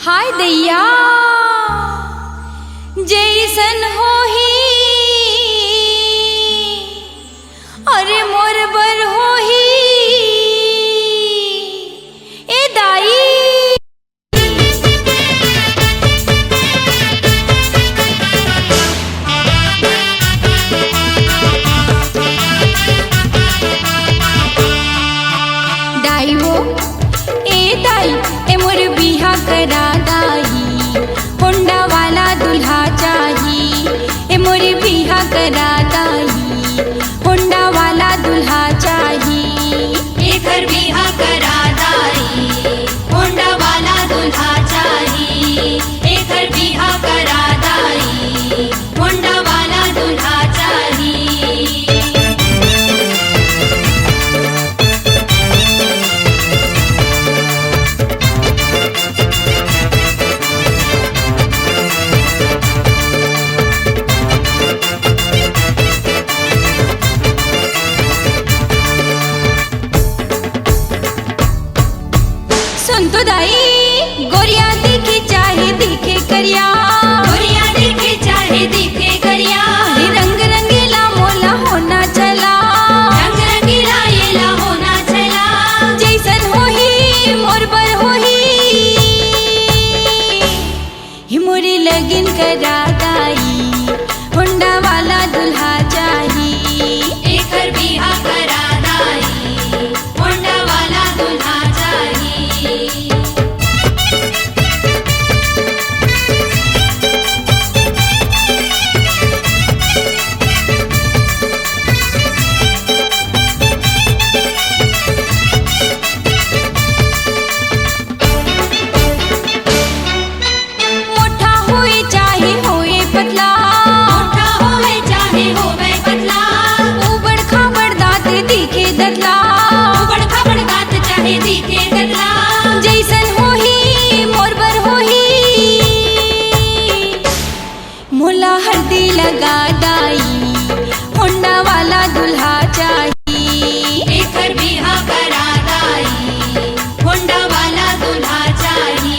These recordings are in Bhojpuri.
हाय दैया जैसन होही अरे मोर बर होही ए दाई दाई वो ए दाई ए मोर बिहा करा दाई होंडा वाला दुल्हा चाही ए मोर बिहा करा दाई होंडा वाला दुल्हा चाही एकर बिहा करा दाई होंडा वाला दुल्हा चाही एकर बिहा करा दाई होंडा वाला दुल्हा चाही सुन तो दाई गोरिया दिखे चाहे दिखे करिया गोरिया दिखे चाहे दिखे करिया अरे रंग रंगीला मोला होना चला रंग रंगीला येला होना चला जैसन होही मोर बर होही ही मोरी लगन करा दाई होंडा वाला दुल्हा चाही एकर बिहा करा दाई होंडा वाला दुल्हा चाही मोठा होए चाहे होए पतला मोठा होवे चाहे होवे पतला उबड़ खाबड़ दांत दिखे दतला उबड़ खाबड़ गात चाहे दिखे गदला जैसन होही मोर बर होही मोला हल्दी लगा दाई होंडा वाला दुल्हा चाही एकर बिहा करा दाई होंडा वाला दुल्हा चाही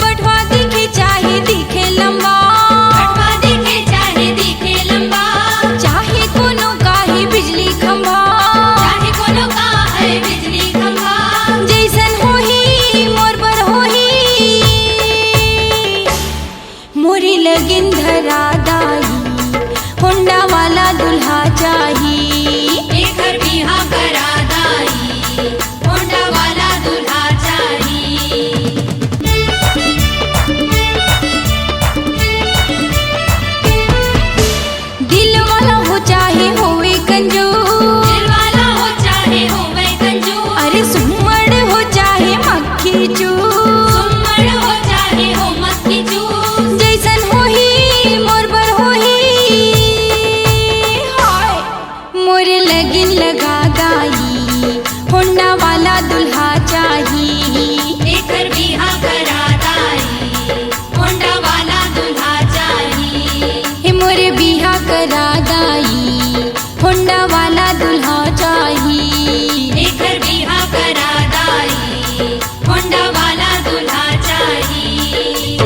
बटवा दिखे चाहे दिखे लंबा बटवा दिखे चाहे दिखे लंबा चाहे कोनो काहे बिजली खंभा चाहे कोनो का है बिजली खंभा जैसन होही मोर बर होही मोरी लगन धरा दाई होंडा वाला दुल्हा चाही एकर बिहा करा दाई होंडा वाला दुल्हा चाही दिल वाला हो चाहे होवे कंजूस दिल वाला हो चाहे होवे कंजूस अरे सुमड़ हो चाहे मक्खी चूस सुम्मड़ हो चाहे हो मक्खी चूस जैसन होही मोर बर होही हाय मोर लगन लगा दाई होंडा वाला दुल्हा चाही एकर बिहा करा दाई होंडा वाला दुल्हा चाही हे मोर बिहा करा दाई होंडा वाला दुल्हा चाही एकर बिहा करा दाई होंडा वाला दुल्हा चाही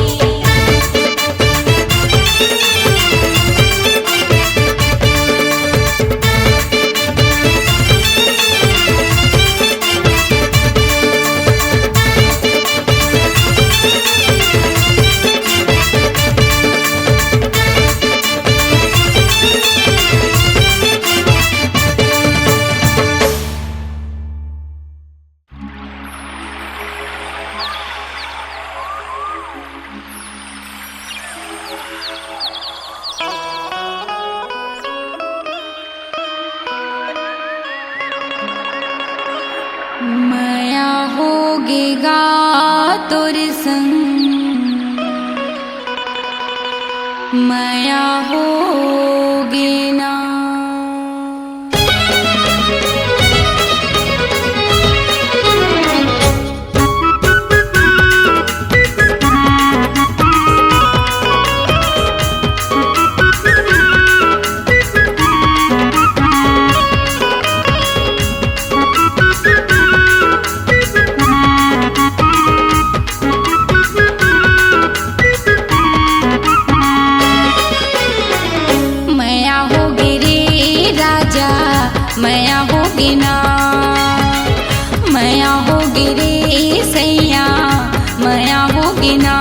माया होगेगा तोर संग माया होगे ना ना मया होगी रे सैया मया होगी ना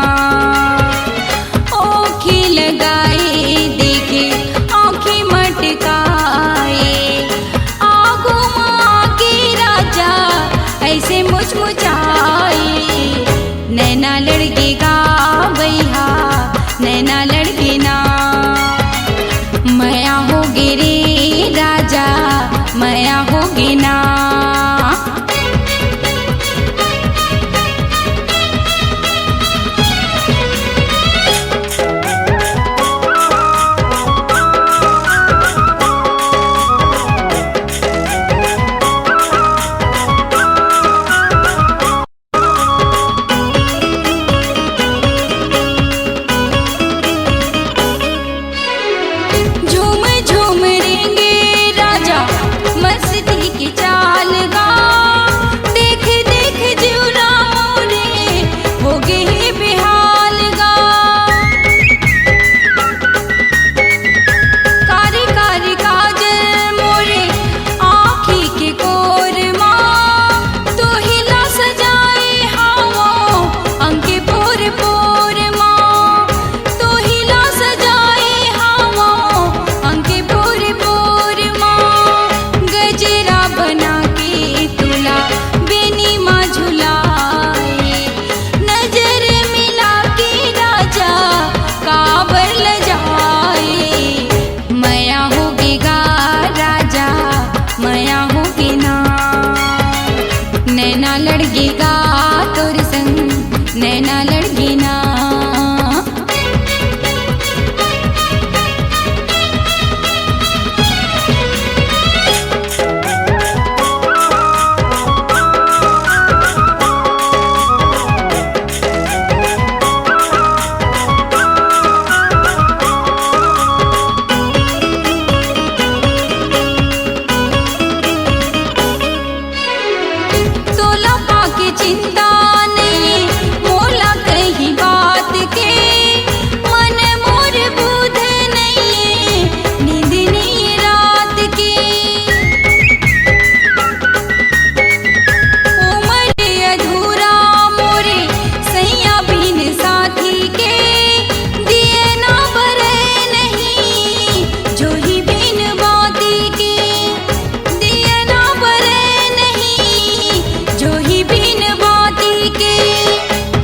ओखी लगाए देखे आँखें मटकाए आगो माँ के राजा ऐसे मुचमुचाए नैना लड़केगा भैया नैना लड़के ना मया होगी रे राजा मया होगी ना झूम झूम रेंगे राजा मस्ती की चाल गा देख देख जीवरा मोरे हो गए बेहाल गा कारी कारी काजल मोरे आँखी के कोर माँ तो हिला सजाए हावो अंके पोर पोर माँ तो हिला सजाए हावो अंके पोर पोर माँ गजरा बना के तुला बेनी माँ झुलाए नजर मिला के राजा काबर ल जाए मया होगी गा राजा मया होगी ना नैना लड़गेगा तोर संग नैना लड़गी ना तोला पाके चिंता नहीं मोला कही बात के मन मोर बुध नहीं नींद नहीं रात के उमर अधूरा मोरे सैया बिन साथी के दिए ना भरे नहीं जो ही बिन बाती के दिए ना भरे नहीं जो ही बिन बाती के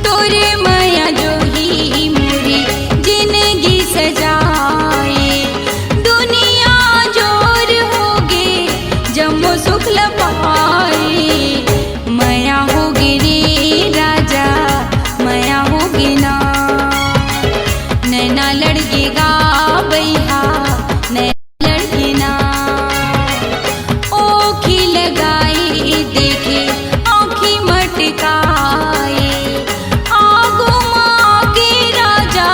तोरे मया जो ही मोरी जिंदगी सजाए दुनिया जोर होगे जम्मो सुख लपाए मया होगी रे राजा मया होगी ना नैना लड़केगा भैया नैना लड़के ना ओखी लगाए देखे आँखी मटकाए आगो माँ के राजा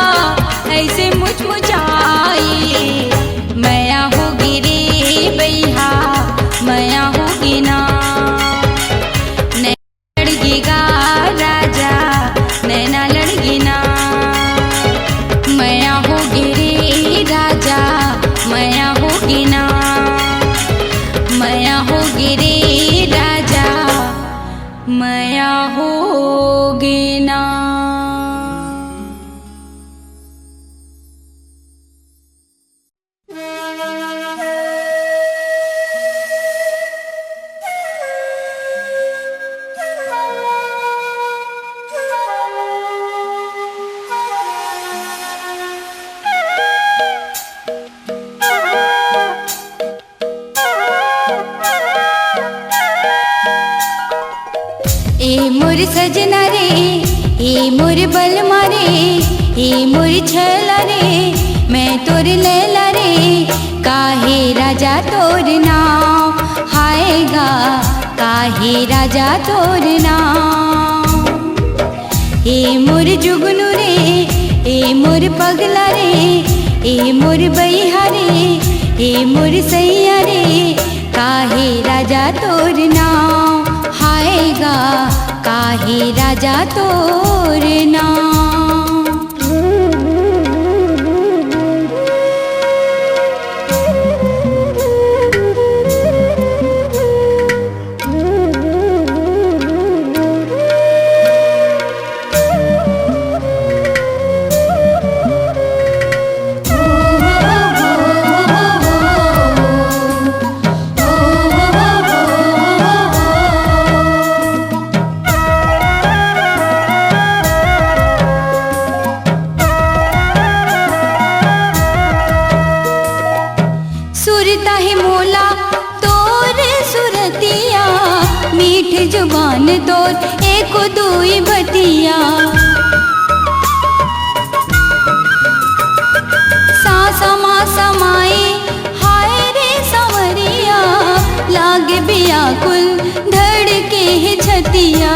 ऐसे मुचमुचाए मया होगी रे भैया मया होगी ना नैना लड़केगा राजा नैना लड़गी ना मया होगी रे राजा मया होगी ना मया होगी रे राजा मया होगी ना ए मोर सजना रे ए मोर बलमा रे ए मोर छला रे मैं तोर लैला रे काहे राजा तोर नाम हायगा काहे राजा तोर नाम ए मोर जुगनू रे ए मोर पगला रे ए मोर बैहा रे ए मोर सैया रे काहे राजा तोर नाम हायगा काहे राजा तोर नाम सुरता है मोला तोर सुरतिया, मीठ जुबान तोर एक दुई बतिया। सासमा समाए हाय रे संवरिया, लागे व्याकुल धड़के है छतिया।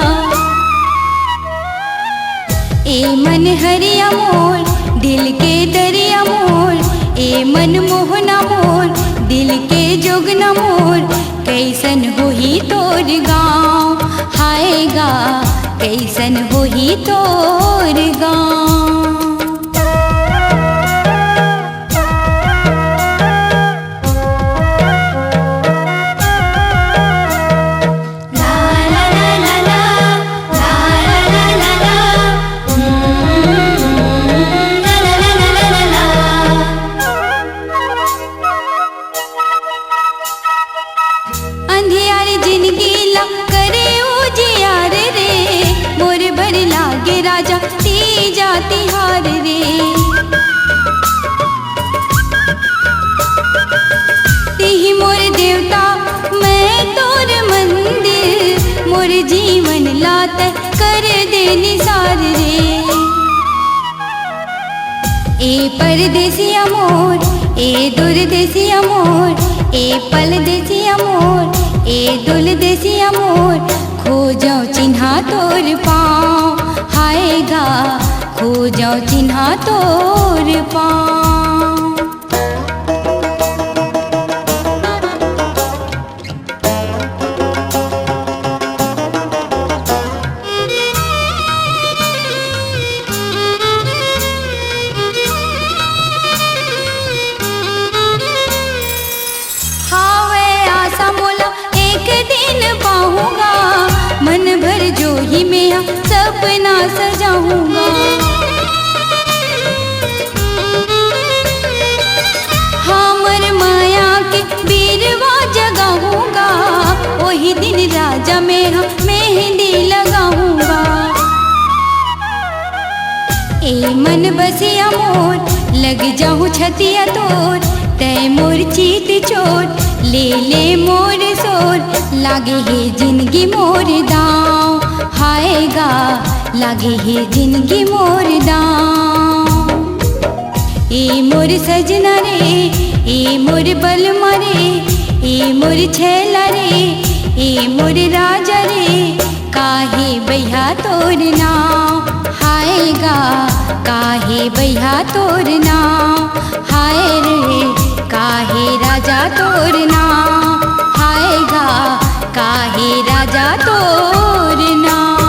ए मन हरिया मोर दिल के दरिया मोर, ए मन मोहना मोर दिल के जोगना मोर। कैसन होही तोर गाँव हाय गा, कैसन होही तोर गाँव। अंधियारी जिंदगी ला करे उजियार रे, मोर भर लागे राजा तीजा तिहार रे। तिही मोर देवता मैं तोर मंदिर, मोर जीवन लात कर दे निसार रे। ए परदेसिया मोर ए दुर्देसिया मोर, ए परदेसिया मोर ए दुर्देसिया मोर। खो जाओ चिन्हा तोर पाँव हाय गा, खो जाओ चिन्हा तोर पाँव। पाऊंगा मन भर जो ही मैं सपना सजाऊंगा। हमर माया के बीरवा जगाऊंगा, वही दिन राजा में मेहंदी लगाऊंगा। ए मन बसिया मोर लग जाऊं छतिया तोर, तय मोर चीत चोट ले ले मोर सोर। लागे है जिंदगी मोर दाँव हाय गा, लागे है जिंदगी मोर दाँव। ए मोर सजना रे ए मोर बलमा रे, ए मोर छैला रे ए मोर राजा रे। काहे बैहा तोर नाव हाय गा, काहे बैहा तोर नाव हाय रे। काहे राजा तोर नाव हाय गा, काहे राजा तोर नाव।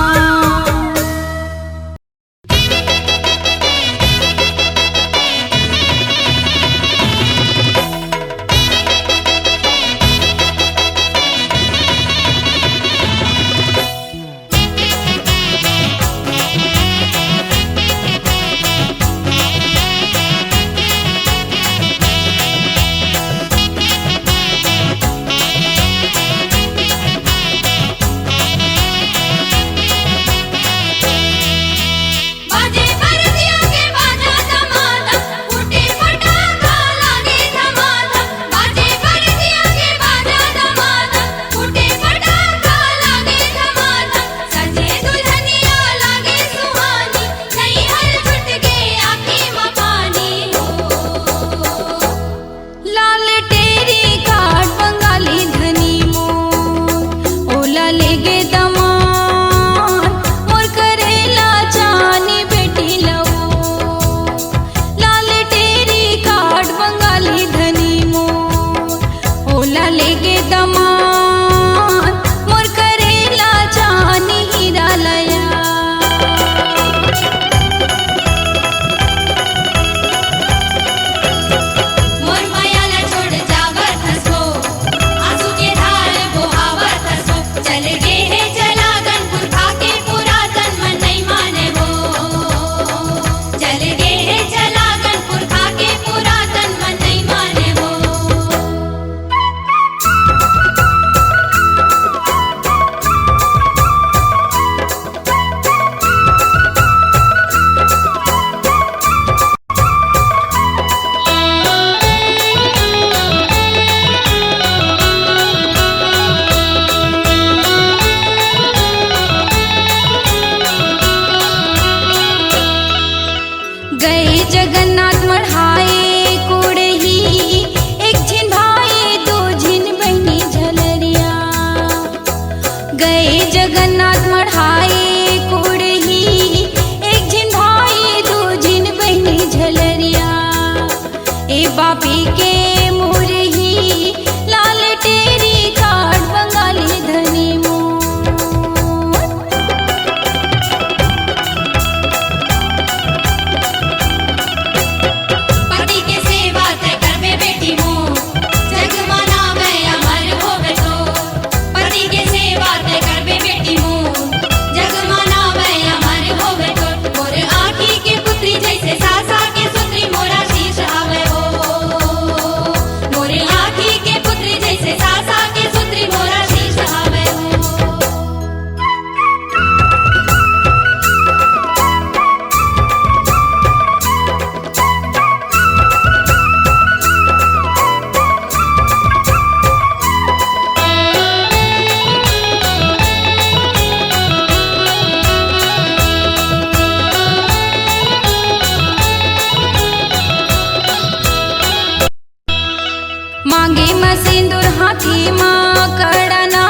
मांगे म सिंदूर हाथी माँ कड़ना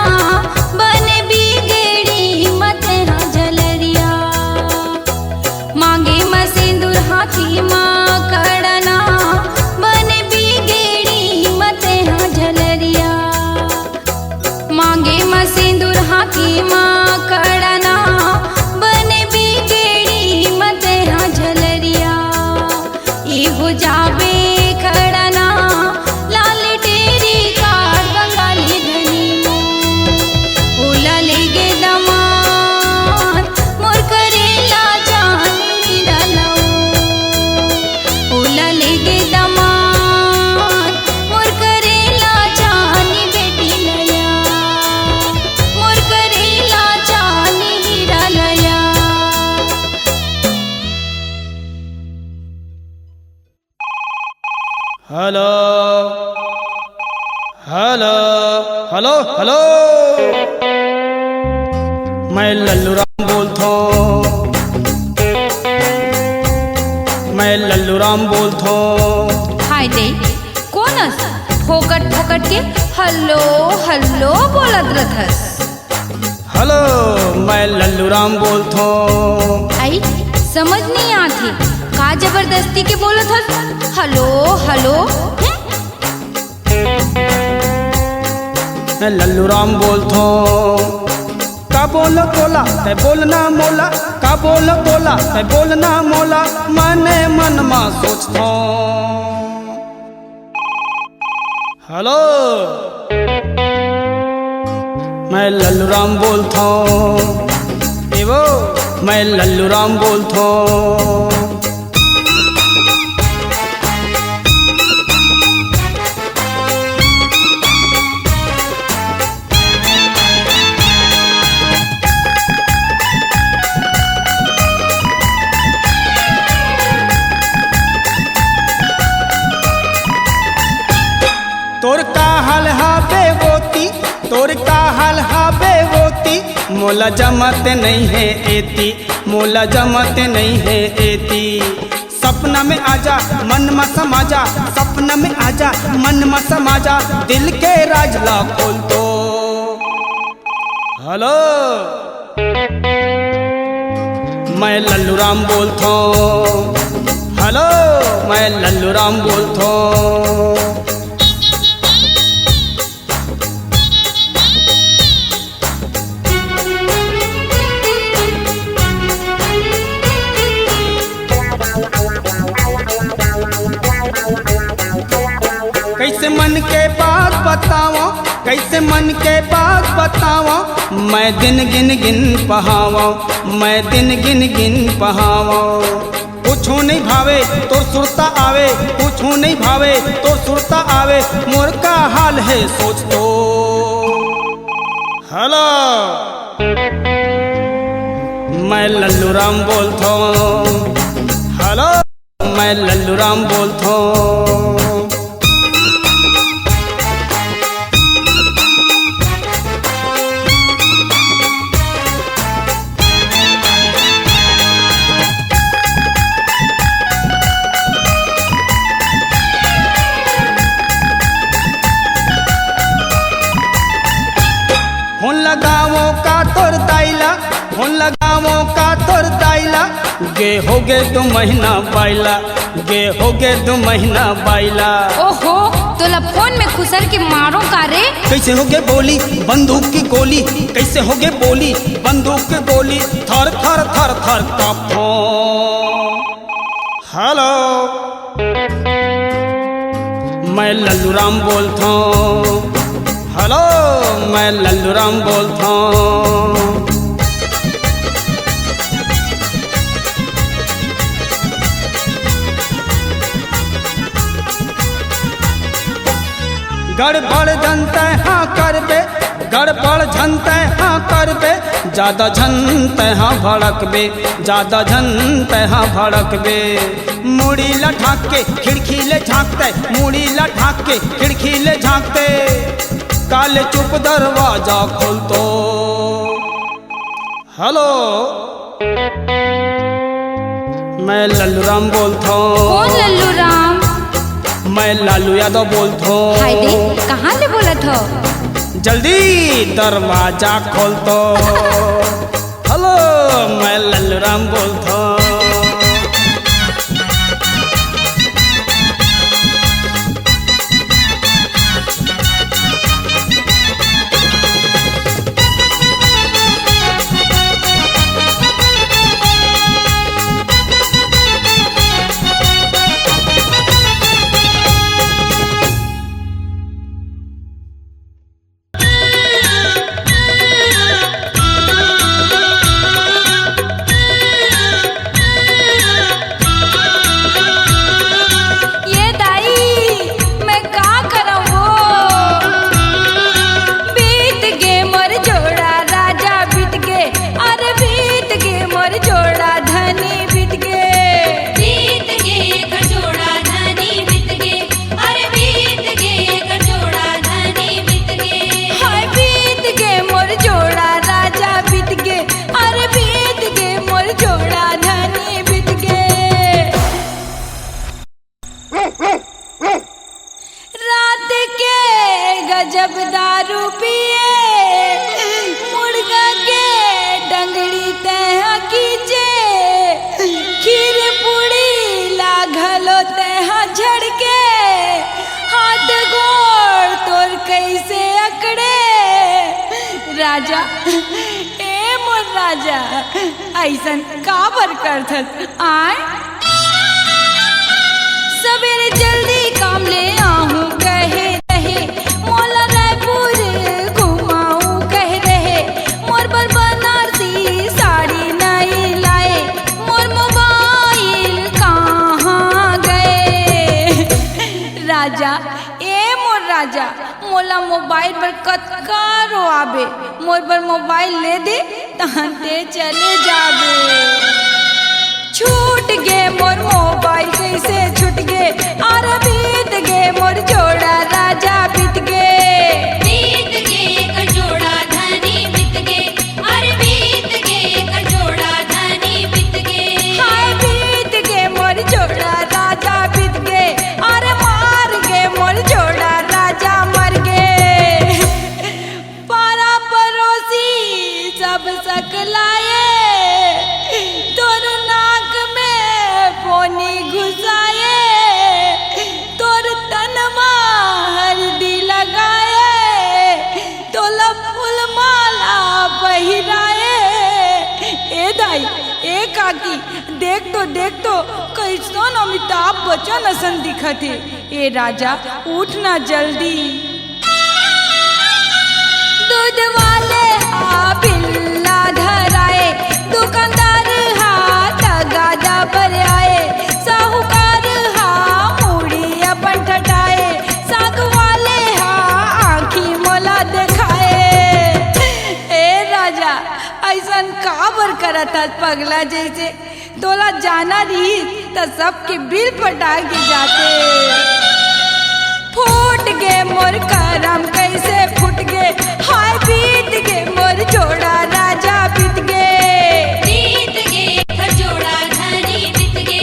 बन बिगड़ी मत हाँ झलरिया। मांगे म सिंदूर हाथी माँ कड़ना बन बिगड़ी मत हाँ झलरिया। मांगे म सिंदूर हाथी माँ कड़ना बन बिगड़ी मत हाँ झलरिया। ये हो जावे खड़ना लाल टेरी कार बंगाली धनी ओला लेगे दमाद मोर करेला चांदी डालाओ। ओला लेगे दमाद मोर करेला चांदी बेटी लया। मोर करेला चांदी हीरा लया। हेलो हेलो हेलो हेलो, मैं लल्लू राम बोलता हूँ। मैं लल्लू राम बोलता हूँ। हाय दे कोणस फोकट फोकट के हल्लो हल्लो बोलत रहस। हेलो, मैं लल्लू राम बोलता हूँ। आई समझ नहीं आती का जबरदस्ती के बोलत हस। हलो हलो मैं लल्लू राम बोलता हूँ। का बोलो बोला ते बोलना मोला, का बोलो बोला ते बोलना मोला, मने मन में सोचता हूँ। हेलो, मैं लल्लू राम बोलता हूँ। एवो मैं लल्लू राम बोलता हूँ। तोर का हाल हाबे वोती, तोर का हाल हाबे वोती, मोला जमत नहीं है एती, मोला जमत नहीं है एती। सपना में आजा मन में समाजा, सपना में आजा मन में समाजा, दिल के राज ला खोल दो। हेलो, मैं लल्लू राम बोलता हूँ। हेलो, मैं लल्लू राम बोलता हूँ। कैसे मन के बात बतावा, कैसे मन के बात बतावा, मैं दिन गिन गिन पहावा, मैं दिन गिन गिन पहावा। कुछो नहीं भावे तो सुरता आवे, कुछो नहीं भावे तो सुरता आवे, मोर का हाल है सोच तो। हेलो, मैं लल्लू राम बोलता हूँ। हेलो, मैं लल्लू राम बोलता हूँ। फोन लगावो का तोर दाइला, फोन लगावो का तोर दाइला, गे हो गे 2 महीना बाइला, गे हो गे 2 महीना बाइला। ओहो तोला फोन में खुसर के मारो का रे। कैसे हो गे बोली बंदूक की गोली, कैसे हो गे बोली बंदूक की गोली, थर थर थर थर कांपो। हेलो, मैं लल्लू राम बोलता हूँ। हेलो, मैं लल्लू राम बोलता हूँ। गड़बड़ जनते हाँ करबे, गड़बड़ झनते हाँ करबे, ज्यादा झनते हाँ भड़कबे, ज्यादा झनते हाँ भड़कबे। मुड़ी लठाक के खिड़की ले झाँकते, मुड़ी लठाक के खिड़की ले झाँकते, काले चुप दरवाजा खोल दो। हेलो, मैं लल्लू राम बोलता हूँ। कौन लल्लू राम? मैं लालू यादव बोलत हाय दे हूँ। कहाँ ले बोलत हो? जल्दी दरवाजा खोल तो। हेलो मैं लालू राम बोलत हूँ। ये दाई मैं का करम हो? बीत गे मोर जोड़ा राजा बीत गे, अरे बीत गे मोर जोड़ा धनी बीत गे। बीत गे कचोड़ा धनी बीत गे, अरे बीत गे कचोड़ा धनी बीत गे। हाय बीत गे मोर जोड़ा राजा बीत गे, अरे बीत गे मोर जोड़ा धनी बीत गे। रात के गजब दारू पिए, मुर्गा के डंगड़ी तह कीचे, खीर पूड़ी लागलो तह झड़के, हाथ गोड़ तोर कैसे अकड़े। राजा ए मोर राजा ऐसन काबर करथस आय? सवेरे जल्दी काम ले आहूँ कहे रहे, मोला रायपुर घुमाऊँ कह रहे, मोर बर बनारसी साड़ी नहीं लाए, मोर मोबाइल कहाँ गए। राजा ए मोर राजा मोला मोबाइल पर कतका रोआबे, मोर बर मोबाइल ले दे तहते चले जाबे। छूट गे मोर मोबाइल कैसे छूट गे, अरे बीत गे मोर जोड़ा राजा बीत गे। बीत गे कचोड़ा धनी बीत गे, अरे बीत गे कचोड़ा धनी बीत गे। हाय बीत गे मोर जोड़ा राजा बीत गे, अरे मार गे मोर जोड़ा राजा मर गे। पारा पड़ोसी सब सकलाए, तोर नाक में पोनी घुसाए, तोर तनमा हल्दी लगाए, तोला फूल माला पहिराए। ए दाई ए काकी देख तो कैसन अमिताभ बच्चन असन दिखत हे। ए राजा उठ ना जल्दी। दूध वाले आ बिल्ला धराए, दुकानदार हाथ गादा पर आए, साहूकार हा मूड़ी अपन ठटाए, साग वाले हा आँखी मोला दिखाए। ए राजा ऐसन काबर करत हस पगला जैसे? तोला जाना रही त सबके बिल पटा के जाते। फूट गे मोर करम कैसे फूट गे, हाय बीत गे मोर जोड़ा राजा बीत गे। बीत गे कचोड़ा धनी बीत गे,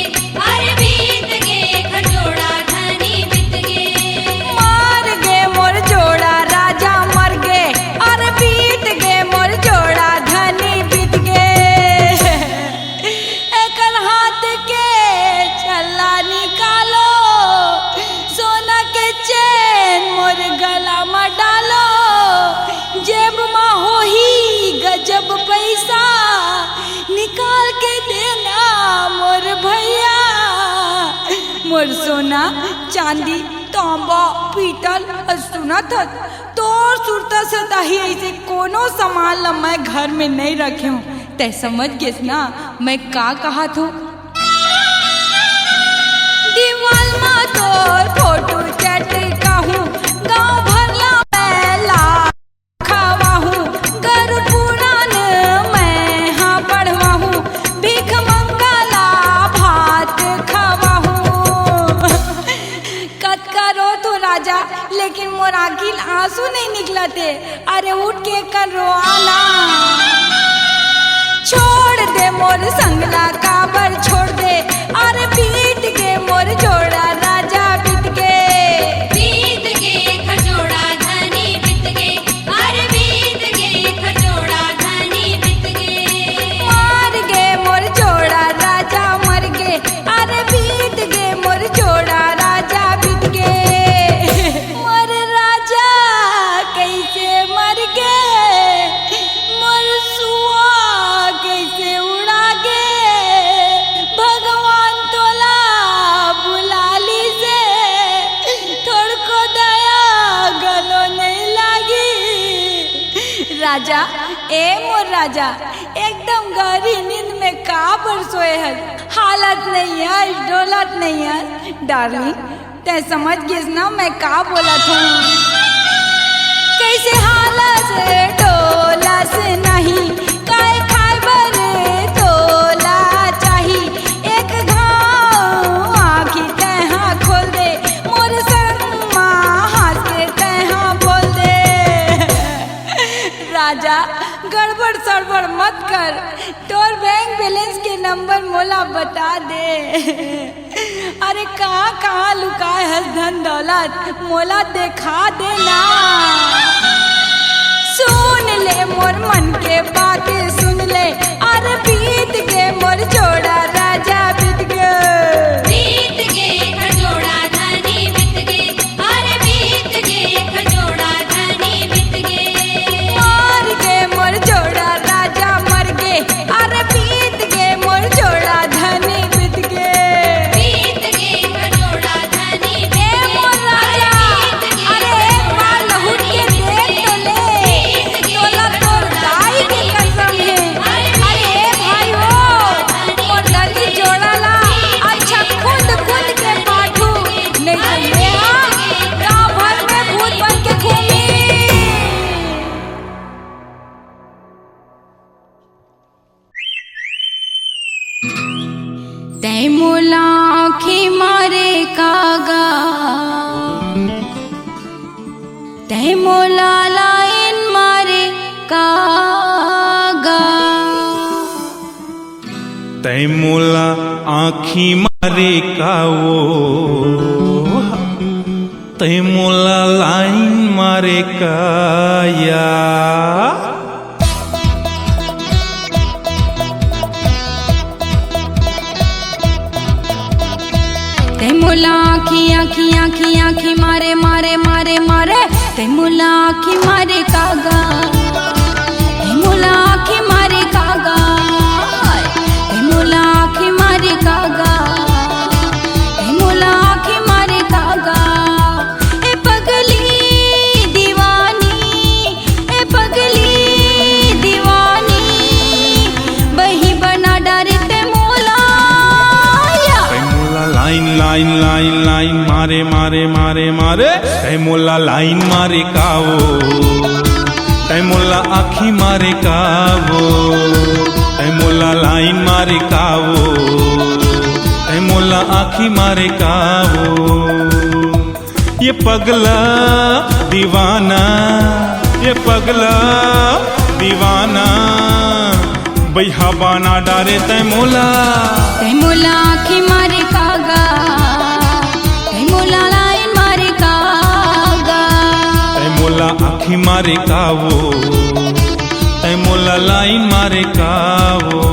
अरे बीत गे कचोड़ा धनी बीत गे। मार गे मोर जोड़ा राजा मर गे, अरे बीत गे मोर जोड़ा धनी बीत गे। एकर हाथ के छल्ला निकालो, सोना के चैन मोर गला में डालो, जेब में होही गजब पैसा, निकाल के देना मोर भैया। मोर सोना चांदी तांबा पीतल सुनत हस, तोर सुरता से दही ऐसे कोनो सामान ला मैं घर में नहीं रखे हूँ। तै समझ गेस ना मैं का कहत हूँ? दीवाल में तोर फोटो चटका हूँ, गाँव भरला मैं ला खावा हूँ, गरुड़ पुराण मैं हाँ पढ़वा हूँ, भीख मंगला भात खावा हूँ। कत करो तो राजा लेकिन मोर आखिल आंसू नहीं निकलते। अरे उठ के कर रोआना, छोड़ दे मोर संगला काबर छोड़ दे, अरे बीत के मोर जोड़ा राजा बीत के। राजा ए मोर राजा एकदम गहरी नींद में का पर सोए है, हालत नहीं है, डोलत नहीं है। डार्लिंग ते समझ गिस ना मैं का बोला था, कैसे हालत से डोला से नहीं काय खाइबर तोला चाही, एक घाव आँखी तहाँ खोल दे मोर शर्मा हंस के तहाँ बोल दे। राजा गड़बड़ सड़बड़ मत कर, तोर बैंक बैलेंस के नंबर मोला बता दे। अरे कहाँ कहाँ लुकाए है धन दौलत मोला देखा देना। सुन ले मोर मन के बात सुन ले, अरे बीत के मोर जोड़ा राजा बीत गए। बीत गे खजोड़ा धनी बीत गे, अरे बीत गे खजोड़ा धनी बीत गे। मर गे मोर जोड़ा राजा मर गे, अरे बीत गे मोर जोड़ा धनी बीत गे। बीत गे खजोड़ा धनी बीत गे, मोर राजा अरे एक बार लहुट के देख तो ले, तोला तोर गाय की कसम है। अरे भाई हो मोर दादी जोड़ा ला अच्छा खुद खुद के पाठू, नहीं तो ले गाँव भर में भूत बन के घूमी। तै मोला आँखें मारे कागा, तै मोला लाइन मारे कागा। तै मोला आँखी मारे कावो, तै मोला लाइन मारे काया। तै मोला आँखी आँखी आँखी आँखी मारे मारे मारे मारे, तै मोला आँखी मारे कागा, तै मोला आँखी मारे कागा, तै मोला आँखी मारे कागा, तै मोला आँखी मारे कागा। ए पगली दीवानी, ए पगली दीवानी, बही बना डारे तै मोला। तै मोला लाइन लाइन लाइन लाइन मारे मारे मारे मारे, तै मोला लाइन मारे कावो, तै मोला आँखी मारे कावो, तै मोला लाइन मारे कावो, तै मोला आँखी मारे कावो। ये पगला दीवाना, ये पगला दीवाना, बैहा बाना डारे तै मोला। तै मोला आँखी मारे कागा, तै मोला लाइन मारे कागा। तै मोला आँखी मारे कावो, तै मोला लाइन मारे कावो।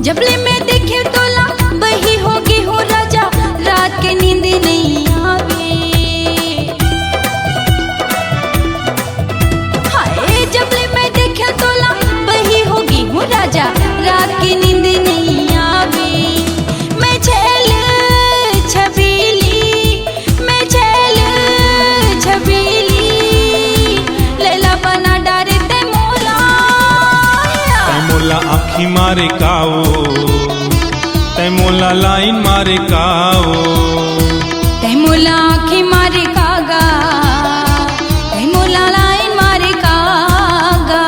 जबले मैं देखे तोला बही होगी हो राजा, रात के नींद नहीं आवे। हाय जबले मैं देखे तोला बही होगी हो राजा, रात की नींद नहीं आवे। मैं छैल छबीली, मैं छैल छबीली, लैला बना डारे तै मोला। तै मोला आँखी मारे कावो, तै मोला लाइन मारे कावो। तै मोला आँखी मारे कागा, तै मोला लाइन मारे कागा।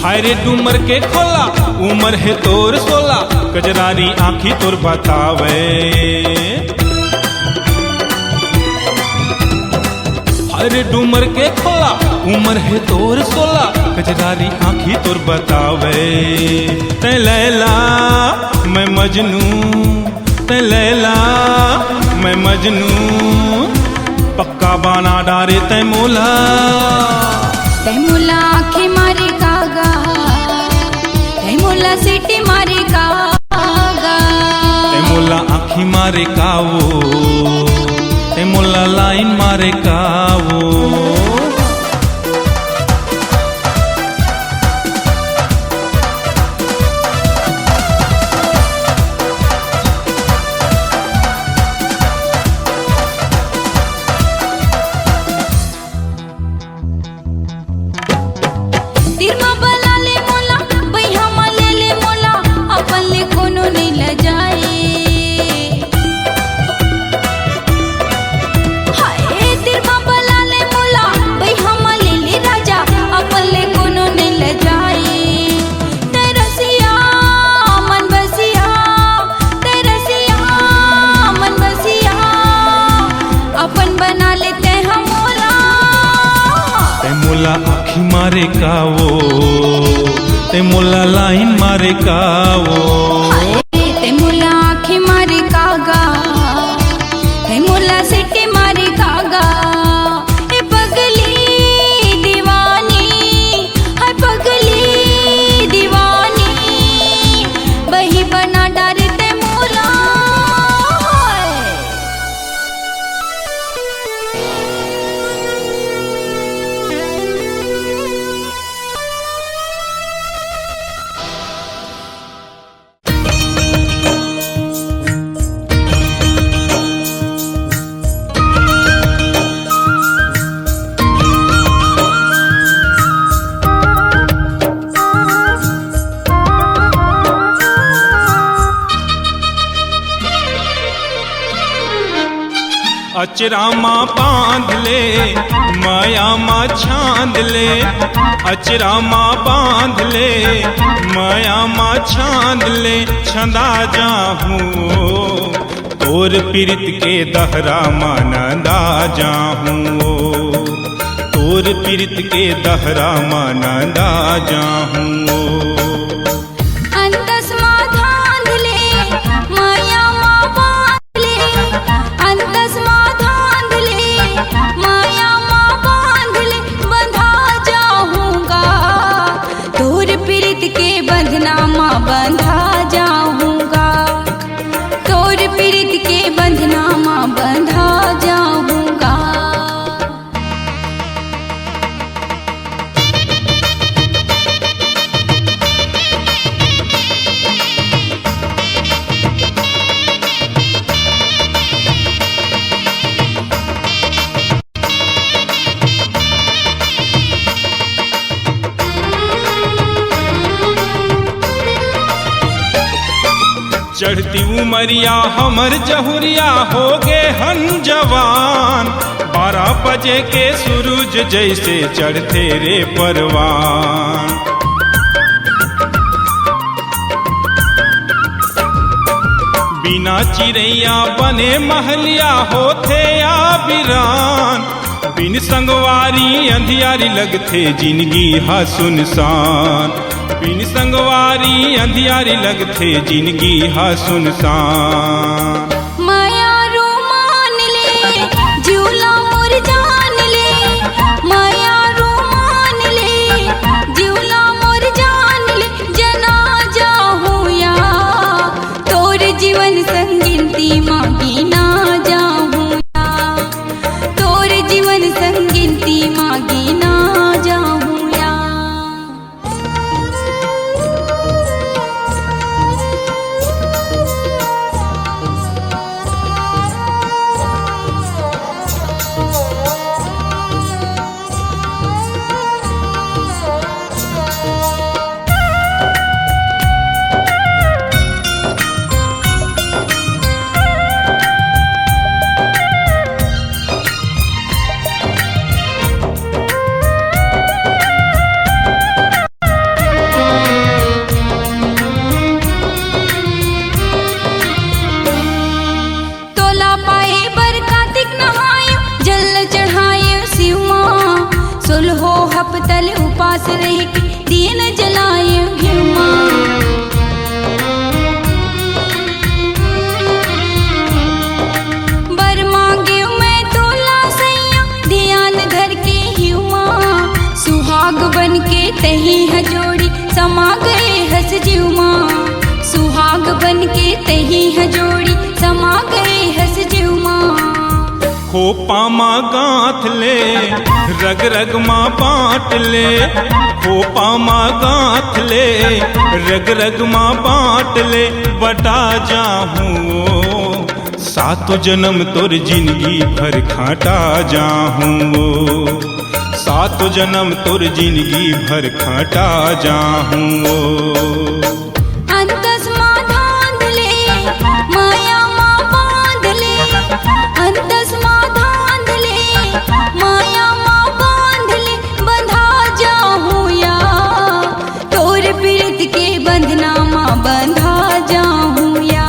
हाय रे डूमर के खोला, उमर है तोर 16, कजरारी आँखी तोर बतावे। अरे डूमर के खोला, उम्र है तोर 16, कजरारी आँखी तोर बतावे। तै लैला मैं मजनू, ते लैला मैं मजनू पक्का बाना डारे ते मोला आँखें मारे कागा ते मोला सीटी मारे कागा ते मोला आँखी मारे कावो ते मोला लाइन मारे कावो तिरमा बला ले मोला बैहा मले ले मोला अपन ले कोनो नहीं ल जाए हाय तिरमा बला ले मोला बैहा मले ले राजा अपन ले कोनो नहीं ल जाए तेरसिया मन बसिया तेरसिया मन बसिया अपन बना लेते हम मोला ते मोला आँखी मारे कावो ते मोला लाइन मारे कावो ते मोला आँखें मारे कागा ते मोला सीटी मारे कागा ए पगली दीवानी है पगली दीवानी बही बना डारे ते मोला अचरा माँ बांध ले माया माँ छांद ले अचरा माँ बांध ले माया माँ छांद ले छंदा जाहूँ तोर पीरित के दहरा मानदा जाहूँ तोर पीरित के दहरा मानदा जाहूँ अंतस माँ धांध ले माया माँ बांध ले अंतस माँ धांध ले माया माँ बांध ले बंधा जाऊंगा तोर पीरित के बंधना माँ बंधा जाऊंगा तोर पीरित के बंधना माँ बंधा जाऊंगा चढ़ती उमरिया हमर जहुरिया हो गे हन जवान 12 बजे के सूरज जैसे चढ़ते रे परवान बिना चिड़ैया बने महलिया होते आबिरान बिन संगवारी अंधियारी लगते जिंदगी हा सुनसान बिन संगवारी अंधियारी लगते जिंदगी हा सुनसान माया रो मान ले झूला मोर जान ले माया रो मान ले झूला मोर जान ले जना जाहूँ या तोर जीवन संगिनती मांगी ना जाहूँ या तोर जीवन संगिनती मांगी ना जाहूँ या हपतल उपास रही दीन जलाए घिमा जीवमा सुहाग बन के तही है जोड़ी समा गए हस जीवमा खोपा माँ गाँथ ले रग रग माँ बाँट ले खोपा माँ गाँथ ले रग रग माँ बाँट ले बटा जाहूँ सातो जन्म तोर जिंदगी भर खाटा जाहूँ सातो जन्म तोर जिंदगी भर खाटा जाहूँ अंतस माँ धांध ले माया माँ बांध ले अंतस माँ धांध ले माया माँ बांध ले बंधा जाहूँ या तोर पीड़ित के बंधना माँ बंधा जाहूँ या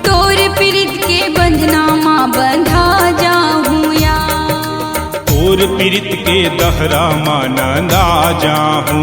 तोर पीड़ित के बंधना माँ बंधा जाहूँ या तोर पीड़ित के दहरा माँ नंदा जाहूँ